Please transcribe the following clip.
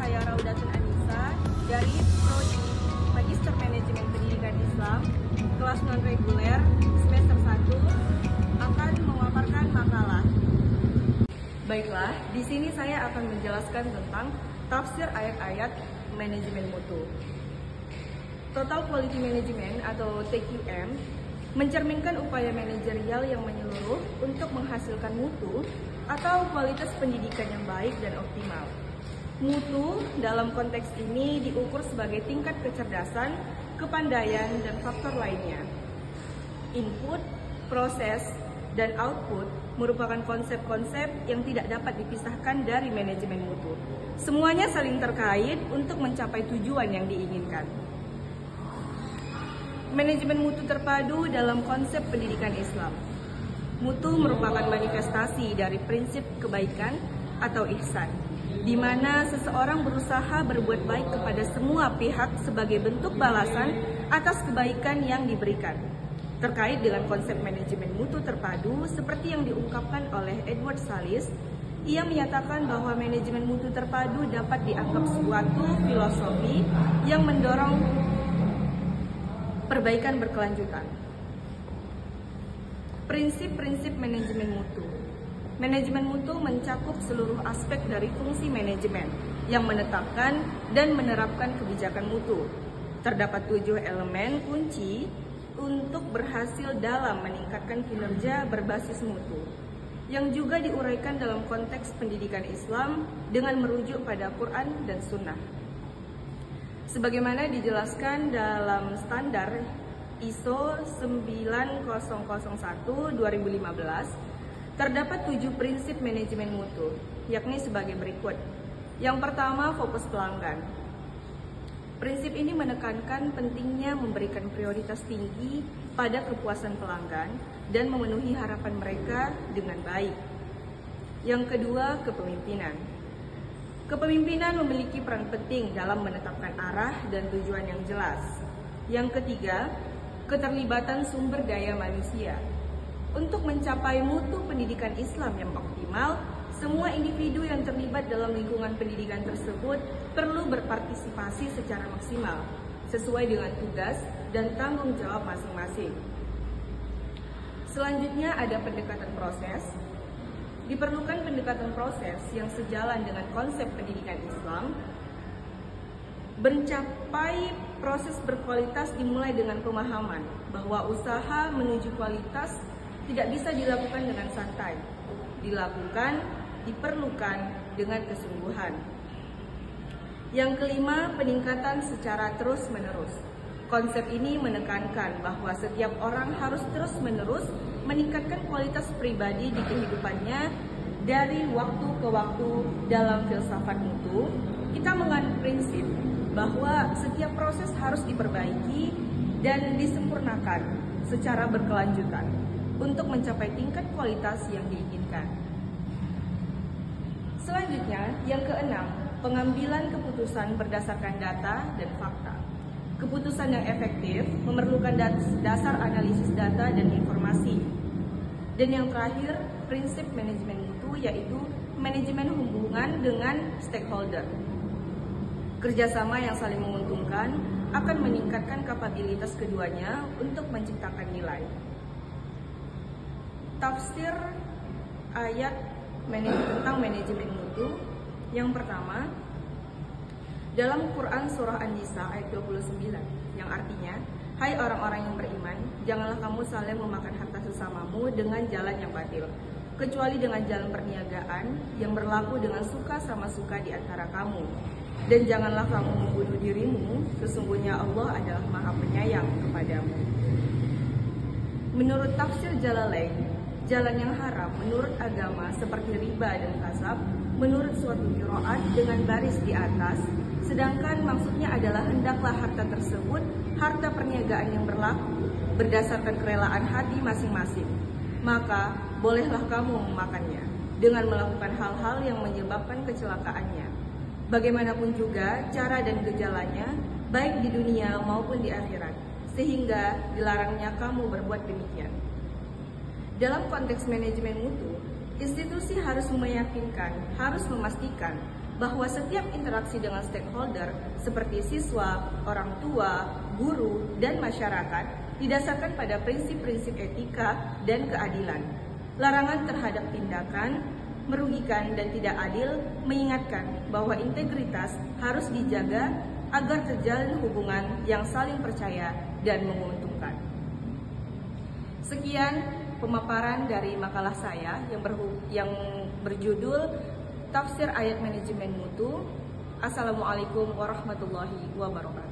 saya Raudatun Anissa dari Prodi Magister Manajemen Pendidikan Islam, kelas non-reguler, semester 1, akan memaparkan makalah. Baiklah, di sini saya akan menjelaskan tentang tafsir ayat-ayat manajemen mutu. Total Quality Management atau TQM mencerminkan upaya manajerial yang menyeluruh untuk menghasilkan mutu atau kualitas pendidikan yang baik dan optimal. Mutu dalam konteks ini diukur sebagai tingkat kecerdasan, kepandaian, dan faktor lainnya. Input, proses, dan output merupakan konsep-konsep yang tidak dapat dipisahkan dari manajemen mutu. Semuanya saling terkait untuk mencapai tujuan yang diinginkan. Manajemen mutu terpadu dalam konsep pendidikan Islam. Mutu merupakan manifestasi dari prinsip kebaikan atau ihsan, di mana seseorang berusaha berbuat baik kepada semua pihak sebagai bentuk balasan atas kebaikan yang diberikan. Terkait dengan konsep manajemen mutu terpadu, seperti yang diungkapkan oleh Edward Salis, ia menyatakan bahwa manajemen mutu terpadu dapat dianggap suatu filosofi yang mendorong perbaikan berkelanjutan. Prinsip-prinsip manajemen mutu. Manajemen mutu mencakup seluruh aspek dari fungsi manajemen yang menetapkan dan menerapkan kebijakan mutu. Terdapat 7 elemen kunci untuk berhasil dalam meningkatkan kinerja berbasis mutu, yang juga diuraikan dalam konteks pendidikan Islam dengan merujuk pada Quran dan Sunnah. Sebagaimana dijelaskan dalam standar ISO 9001-2015, terdapat 7 prinsip manajemen mutu, yakni sebagai berikut. Yang pertama, fokus pelanggan. Prinsip ini menekankan pentingnya memberikan prioritas tinggi pada kepuasan pelanggan dan memenuhi harapan mereka dengan baik. Yang kedua, kepemimpinan. Kepemimpinan memiliki peran penting dalam menetapkan arah dan tujuan yang jelas. Yang ketiga, keterlibatan sumber daya manusia. Untuk mencapai mutu pendidikan Islam yang optimal, semua individu yang terlibat dalam lingkungan pendidikan tersebut perlu berpartisipasi secara maksimal, sesuai dengan tugas dan tanggung jawab masing-masing. Selanjutnya ada pendekatan proses. Diperlukan pendekatan proses yang sejalan dengan konsep pendidikan Islam. Mencapai proses berkualitas dimulai dengan pemahaman bahwa usaha menuju kualitas tidak bisa dilakukan dengan santai. Diperlukan dengan kesungguhan. Yang kelima, peningkatan secara terus-menerus. Konsep ini menekankan bahwa setiap orang harus terus-menerus meningkatkan kualitas pribadi di kehidupannya dari waktu ke waktu. Dalam filsafat mutu, kita mengandung prinsip bahwa setiap proses harus diperbaiki dan disempurnakan secara berkelanjutan untuk mencapai tingkat kualitas yang diinginkan. Selanjutnya, yang keenam, pengambilan keputusan berdasarkan data dan fakta. Keputusan yang efektif memerlukan dasar analisis data dan informasi. Dan yang terakhir, prinsip manajemen mutu, yaitu manajemen hubungan dengan stakeholder. Kerjasama yang saling menguntungkan akan meningkatkan kapabilitas keduanya untuk menciptakan nilai. Tafsir ayat tentang manajemen mutu. Yang pertama, dalam Quran Surah An-Nisa ayat 29, yang artinya, hai orang-orang yang beriman, janganlah kamu saling memakan harta sesamamu dengan jalan yang batil, kecuali dengan jalan perniagaan yang berlaku dengan suka sama suka di antara kamu. Dan janganlah kamu membunuh dirimu, sesungguhnya Allah adalah Maha Penyayang kepadamu. Menurut tafsir Jalalain, jalan yang haram menurut agama seperti riba dan kasab, menurut suatu qiraat dengan baris di atas, sedangkan maksudnya adalah hendaklah harta tersebut harta perniagaan yang berlaku berdasarkan kerelaan hati masing-masing. Maka bolehlah kamu memakannya dengan melakukan hal-hal yang menyebabkan kecelakaannya. Bagaimanapun juga cara dan gejalanya, baik di dunia maupun di akhirat, sehingga dilarangnya kamu berbuat demikian. Dalam konteks manajemen mutu, institusi harus meyakinkan, harus memastikan bahwa setiap interaksi dengan stakeholder seperti siswa, orang tua, guru, dan masyarakat didasarkan pada prinsip-prinsip etika dan keadilan. Larangan terhadap tindakan merugikan dan tidak adil mengingatkan bahwa integritas harus dijaga agar terjalin hubungan yang saling percaya dan menguntungkan. Sekian pemaparan dari makalah saya yang berjudul Tafsir Ayat Manajemen Mutu. Assalamualaikum warahmatullahi wabarakatuh.